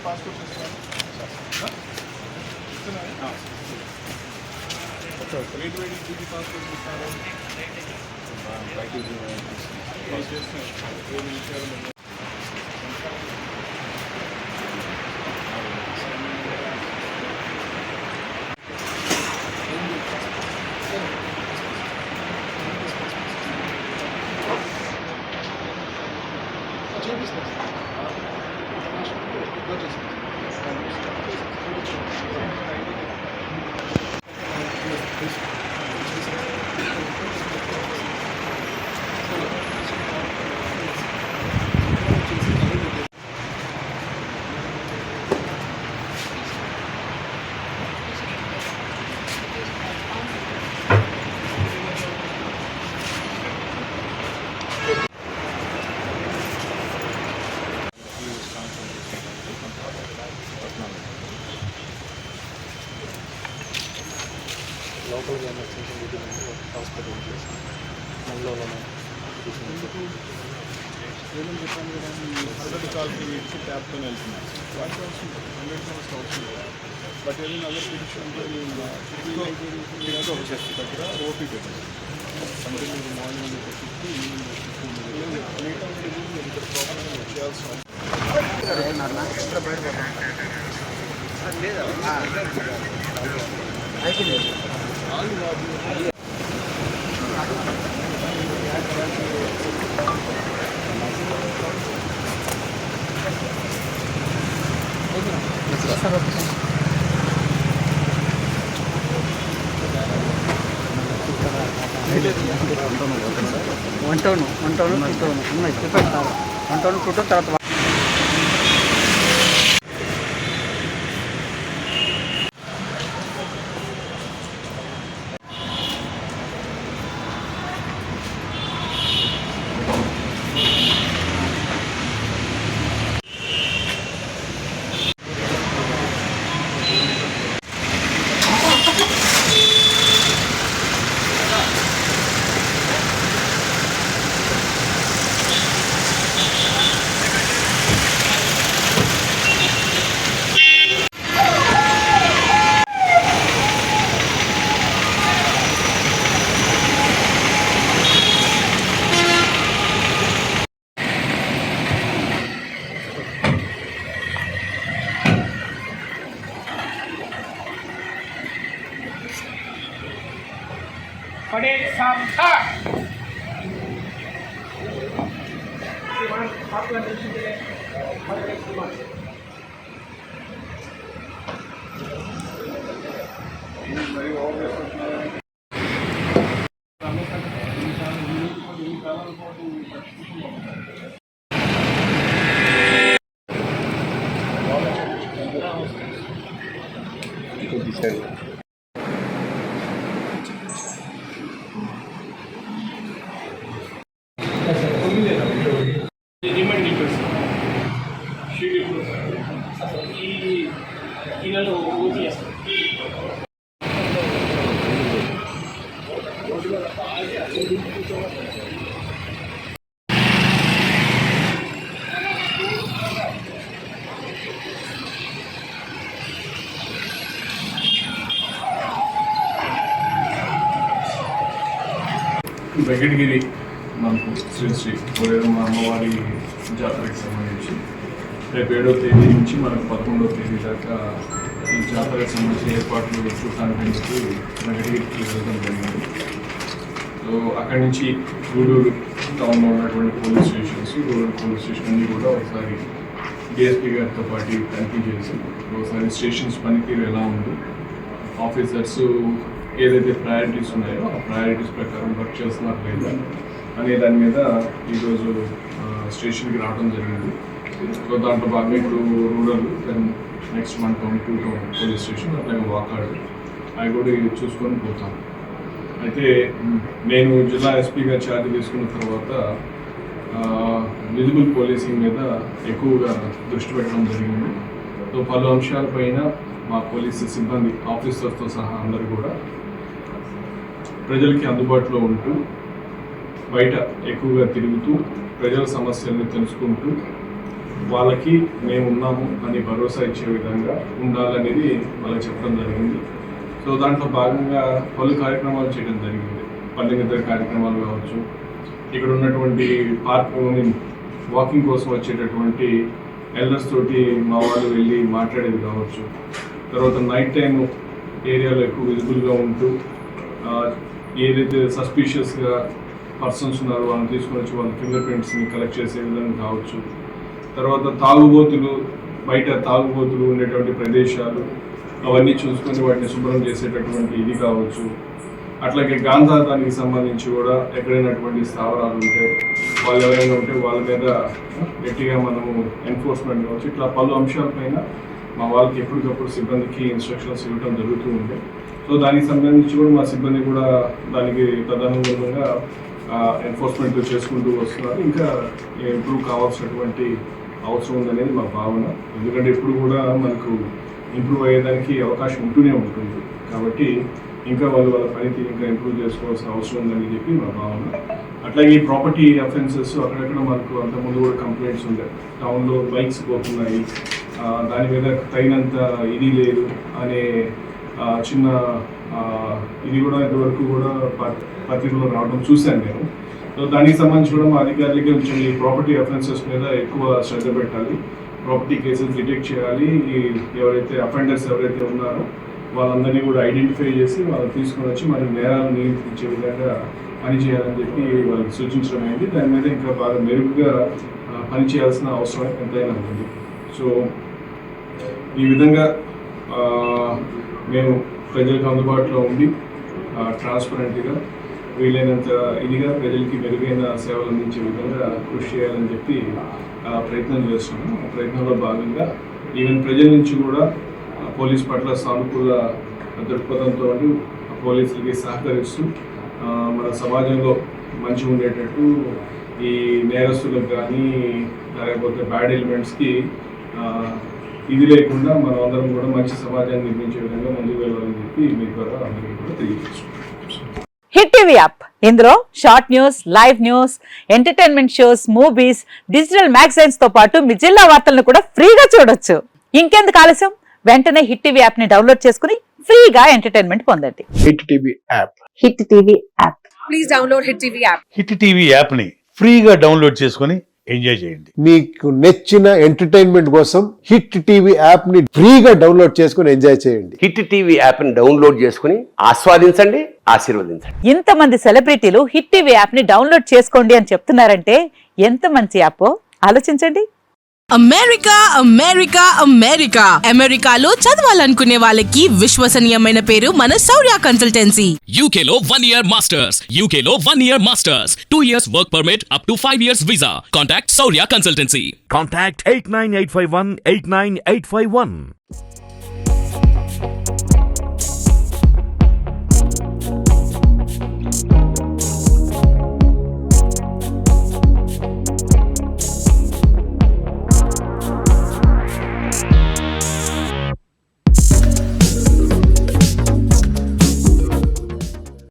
Passport ఇస్తున్నాను. Wait duty passport ఇస్తారు. చేస్తున్నాను విషయాలు లోకల్ ఎమర్జెన్సీ హాస్పిటల్ మండలంలో ఏమని చెప్పాను కదా, హండ్రెడ్ కాల్కి ఇచ్చి ట్యాప్తో వెళ్తున్నాను. వాటి అవసరం 100 అవసరం లేదు. బట్ ఏదైనా అదర్ పిటిషన్ దగ్గర ఓపీ పెట్టారు. సంథింగ్ మార్నింగ్ ఒక 50 ఈవినింగ్ ఇక్కడ ప్రాబ్లం చేయాల్సిన వన్ టౌన్ 2 టౌన్ ఉన్నాయి. చెప్పండి సార్. 1 టౌన్ 2 టౌన్ తర్వాత पड़े सामथा వెంకటగిరి మనకు శ్రీ కోడేరమ్మ అమ్మవారి జాతరకి సంబంధించి రేపు 7వ తేదీ నుంచి మనకు 11వ తేదీ దాకా ఈ జాతరకు సంబంధించిన ఏర్పాట్లు చూడటానికి వెంకటగిరికి వెళ్ళడం జరిగింది. సో అక్కడి నుంచి గూడూరు టౌన్లో ఉన్నటువంటి police stations, rural police station అన్నీ కూడా ఒకసారి డిఎస్పీ గారితో పాటు తనిఖీ చేసి ఒకసారి స్టేషన్స్ పనితీరు ఎలా ఉంది, ఆఫీసర్స్ ఏదైతే ప్రయారిటీస్ ఉన్నాయో ఆ ప్రయారిటీస్ ప్రకారం వర్క్ చేస్తున్నారు లేదా అనే దాని మీద ఈరోజు స్టేషన్కి రావడం జరిగింది. సో దాంట్లో భాగంగా ఇప్పుడు రూరల్, దెన్ నెక్స్ట్ మన టౌన్ 2 టౌన్ పోలీస్ స్టేషన్, అట్లాగే వాకాడు అవి కూడా చూసుకొని పోతాం. అయితే నేను జిల్లా ఎస్పీగా ఛార్జ్ తీసుకున్న తర్వాత విజిబుల్ పోలీసింగ్ మీద ఎక్కువగా దృష్టి పెట్టడం జరిగింది. సో పలు అంశాలపైన మా పోలీసు సిబ్బంది ఆఫీసర్స్తో సహా అందరూ కూడా ప్రజలకి అందుబాటులో ఉంటూ బయట ఎక్కువగా తిరుగుతూ ప్రజల సమస్యలను తెలుసుకుంటూ వాళ్ళకి మేము ఉన్నాము అని భరోసా ఇచ్చే విధంగా ఉండాలనేది వాళ్ళకి చెప్పడం జరిగింది. సో దాంట్లో భాగంగా పలు కార్యక్రమాలు చేయడం జరిగింది. పల్లెమిద్దరు కార్యక్రమాలు కావచ్చు, ఇక్కడ ఉన్నటువంటి పార్క్లోని వాకింగ్ కోసం వచ్చేటటువంటి ఎల్డర్స్ తోటి మా వాళ్ళు వెళ్ళి మాట్లాడేది కావచ్చు. తర్వాత నైట్ టైం ఏరియాలో ఎక్కువ విజిబుల్గా ఉంటూ ఏదైతే సస్పీషియస్గా పర్సన్స్ ఉన్నారో వాళ్ళని తీసుకొని వచ్చి వాళ్ళ ఫింగర్ ప్రింట్స్ని కలెక్ట్ చేసే విధంగా కావచ్చు. తర్వాత బయట తాగుబోతులు ఉండేటువంటి ప్రదేశాలు అవన్నీ చూసుకొని వాటిని శుభ్రం చేసేటటువంటి ఇది కావచ్చు. అట్లాగే గాంధారానికి సంబంధించి కూడా ఎక్కడైనటువంటి స్థావరాలు ఉంటే వాళ్ళు ఎవరైనా ఉంటే వాళ్ళ మీద గట్టిగా మనము ఎన్ఫోర్స్మెంట్ కావచ్చు. ఇట్లా పలు అంశాలపైన మా వాళ్ళకి ఎప్పటికప్పుడు సిబ్బందికి ఇన్స్ట్రక్షన్స్ ఇవ్వడం జరుగుతూ ఉంది. సో దానికి సంబంధించి కూడా మా సిబ్బంది కూడా దానికి తదనుగుణంగా ఎన్ఫోర్స్మెంట్ చేసుకుంటూ వస్తున్నారు. ఇంకా ఇంప్రూవ్ కావాల్సినటువంటి అవసరం ఉందనేది మా భావన. ఎందుకంటే ఇప్పుడు కూడా మనకు ఇంప్రూవ్ అయ్యేదానికి అవకాశం ఉంటూనే ఉంటుంది. కాబట్టి ఇంకా వాళ్ళ పనితీరు ఇంకా ఇంప్రూవ్ చేసుకోవాల్సిన అవసరం ఉందని చెప్పి మా భావన. అట్లాగే ఈ ప్రాపర్టీ అఫెన్సెస్ అక్కడక్కడ మనకు అంతకుముందు కూడా కంప్లైంట్స్ ఉంటాయి. టౌన్లో బైక్స్ పోతున్నాయి, దాని మీద తగినంత ఇది లేదు అనే చిన్న ఇది కూడా ఇంతవరకు కూడా పత్రికలో రావడం చూశాను నేను. సో దానికి సంబంధించి కూడా మా అధికారులకి కొంచెం ఈ ప్రాపర్టీ అఫెన్సెస్ మీద ఎక్కువ శ్రద్ధ పెట్టాలి. ప్రాపర్టీ కేసెస్ డిటెక్ట్ చేయాలి. ఎవరైతే అఫెండర్స్ ఎవరైతే ఉన్నారో వాళ్ళందరినీ కూడా ఐడెంటిఫై చేసి వాళ్ళని తీసుకొని వచ్చి మరి నేరాలను నియంత్రించే విధంగా పనిచేయాలని చెప్పి వాళ్ళకి సూచించడం అయింది. దాని మీద ఇంకా బాగా మెరుగుగా పనిచేయాల్సిన అవసరం ఎంతైనా ఉంది. సో ఈ విధంగా మేము ప్రజలకు అందుబాటులో ఉండి ట్రాన్స్పరెంట్గా వీలైనంత ఇదిగా ప్రజలకి మెరుగైన సేవలు అందించే విధంగా కృషి చేయాలని చెప్పి ప్రయత్నం చేస్తున్నాము. ఆ ప్రయత్నంలో భాగంగా ఈవెన్ ప్రజల నుంచి కూడా పోలీస్ పట్ల సానుకూల దృక్పథంతో పోలీసులకి సహకరిస్తూ మన సమాజంలో మంచి ఉండేటట్టు ఈ నేరస్తులకు కానీ లేకపోతే బ్యాడ్ ఎలిమెంట్స్కి ఇది లేకుండా మనం అందరం కూడా మంచి సమాజాన్ని నిర్మించే విధంగా ముందుకు వెళ్ళాలని చెప్పి మీ ద్వారా అందరికీ కూడా తెలియజేస్తున్నాం. హిట్ టీవీ యాప్, ఇందులో short news, live news, entertainment shows, movies, digital magazines తో పాటు మీ జిల్లా వార్తలను కూడా ఫ్రీగా చూడొచ్చు. ఇంకెందుకు ఆలస్యం, వెంటనే హిట్ టీవీ యాప్ ని డౌన్లోడ్ చేసుకుని ఫ్రీగా ఎంటర్టైన్మెంట్ పొందండి. Hit TV app, hit TV app, please download hit TV app. Hit TV app ని ఫ్రీగా డౌన్లోడ్ చేసుకుని ఎంజాయ్ చేయండి. మీకు నచ్చిన ఎంటర్టైన్మెంట్ కోసం హిట్ టీవీ యాప్ ని ఫ్రీగా డౌన్లోడ్ చేసుకుని ఎంజాయ్ చేయండి. హిట్ టీవీ యాప్ ని డౌన్లోడ్ చేసుకుని ఆస్వాదించండి, ఆశీర్వదించండి. ఇంతమంది సెలబ్రిటీలు హిట్ టీవీ యాప్ ని డౌన్లోడ్ చేసుకోండి అని చెప్తున్నారంటే ఎంత మంచి యాప్ ఆలోచించండి. అమెరికా అమెరికా అమెరికా అమెరికాలో చదవాలనుకునే వాళ్ళకి విశ్వసనీయమైన పేరు మన శౌర్య కన్సల్టెన్సీ. UK లో 1 year masters, UK లో 1 year masters, 2 years work permit up to 5 years visa. Contact Saurya Consultancy. Contact 89851 89851.